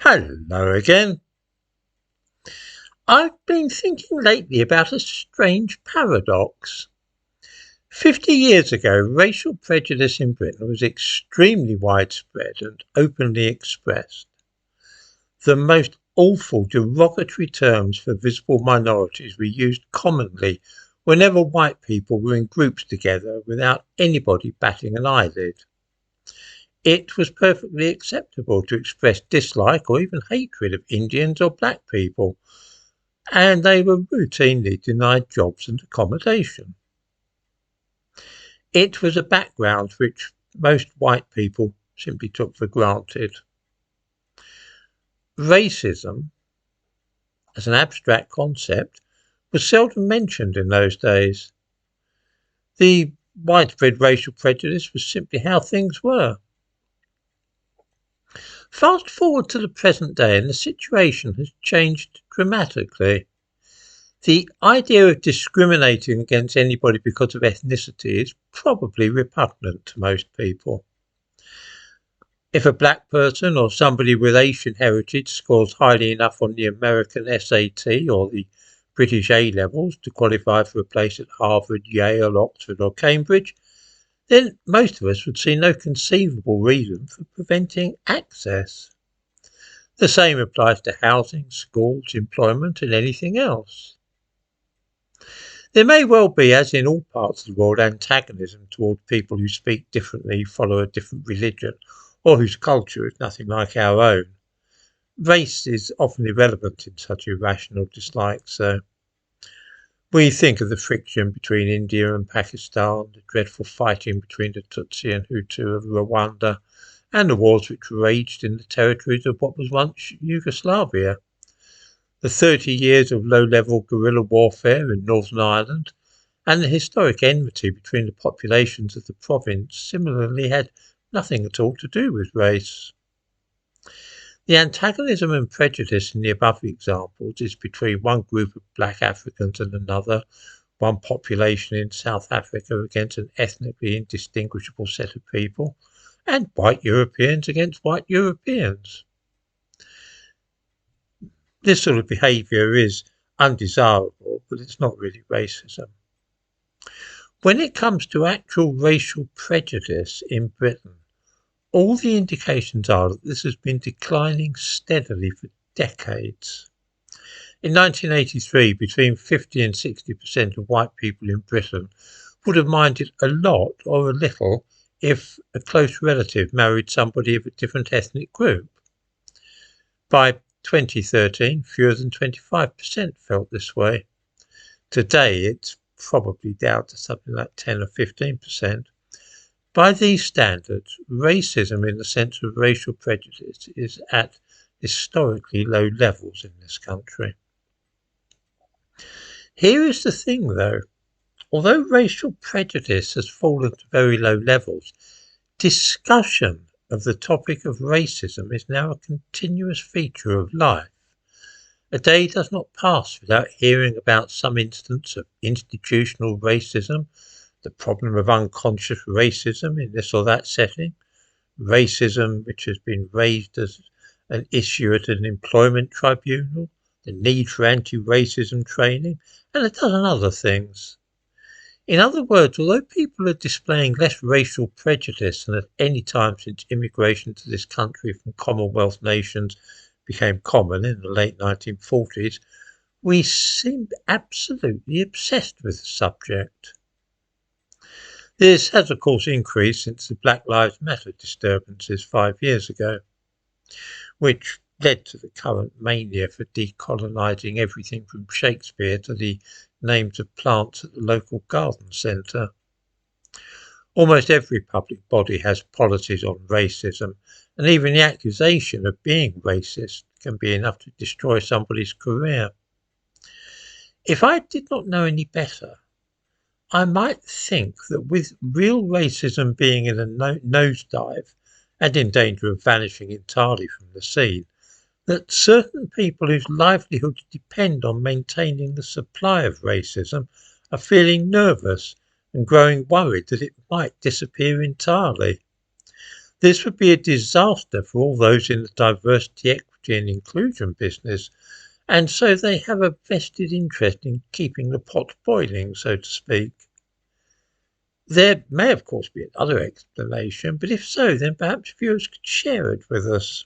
Hello again. I've been thinking lately about a strange paradox. 50 years ago, racial prejudice in Britain was extremely widespread and openly expressed. The most awful derogatory terms for visible minorities were used commonly whenever white people were in groups together without anybody batting an eyelid. It was perfectly acceptable to express dislike or even hatred of Indians or black people, and they were routinely denied jobs and accommodation. It was a background which most white people simply took for granted. Racism, as an abstract concept, was seldom mentioned in those days. The widespread racial prejudice was simply how things were. Fast forward to the present day and the situation has changed dramatically. The idea of discriminating against anybody because of ethnicity is probably repugnant to most people. If a black person or somebody with Asian heritage scores highly enough on the American SAT or the British A-levels to qualify for a place at Harvard, Yale, Oxford or Cambridge, then most of us would see no conceivable reason for preventing access. The same applies to housing, schools, employment and anything else. There may well be, as in all parts of the world, antagonism toward people who speak differently, follow a different religion, or whose culture is nothing like our own. Race is often irrelevant in such irrational dislikes, though. We think of the friction between India and Pakistan, the dreadful fighting between the Tutsi and Hutu of Rwanda, and the wars which raged in the territories of what was once Yugoslavia. The 30 years of low-level guerrilla warfare in Northern Ireland, and the historic enmity between the populations of the province similarly had nothing at all to do with race. The antagonism and prejudice in the above examples is between one group of black Africans and another, one population in South Africa against an ethnically indistinguishable set of people, and white Europeans against white Europeans. This sort of behaviour is undesirable, but it's not really racism. When it comes to actual racial prejudice in Britain, all the indications are that this has been declining steadily for decades. In 1983, between 50 and 60% of white people in Britain would have minded a lot or a little if a close relative married somebody of a different ethnic group. By 2013, fewer than 25% felt this way. Today, it's probably down to something like 10 or 15%. By these standards, racism in the sense of racial prejudice is at historically low levels in this country. Here is the thing though, although racial prejudice has fallen to very low levels, discussion of the topic of racism is now a continuous feature of life. A day does not pass without hearing about some instance of institutional racism, the problem of unconscious racism in this or that setting, racism which has been raised as an issue at an employment tribunal, the need for anti-racism training, and a dozen other things. In other words, although people are displaying less racial prejudice than at any time since immigration to this country from Commonwealth nations became common in the late 1940s, we seem absolutely obsessed with the subject. This has of course increased since the Black Lives Matter disturbances 5 years ago, which led to the current mania for decolonising everything from Shakespeare to the names of plants at the local garden centre. Almost every public body has policies on racism, and even the accusation of being racist can be enough to destroy somebody's career. If I did not know any better, I might think that with real racism being in a nosedive and in danger of vanishing entirely from the scene, that certain people whose livelihoods depend on maintaining the supply of racism are feeling nervous and growing worried that it might disappear entirely. This would be a disaster for all those in the diversity, equity equity and inclusion business, and so they have a vested interest in keeping the pot boiling, so to speak. There may, of course, be another explanation, but if so, then perhaps viewers could share it with us.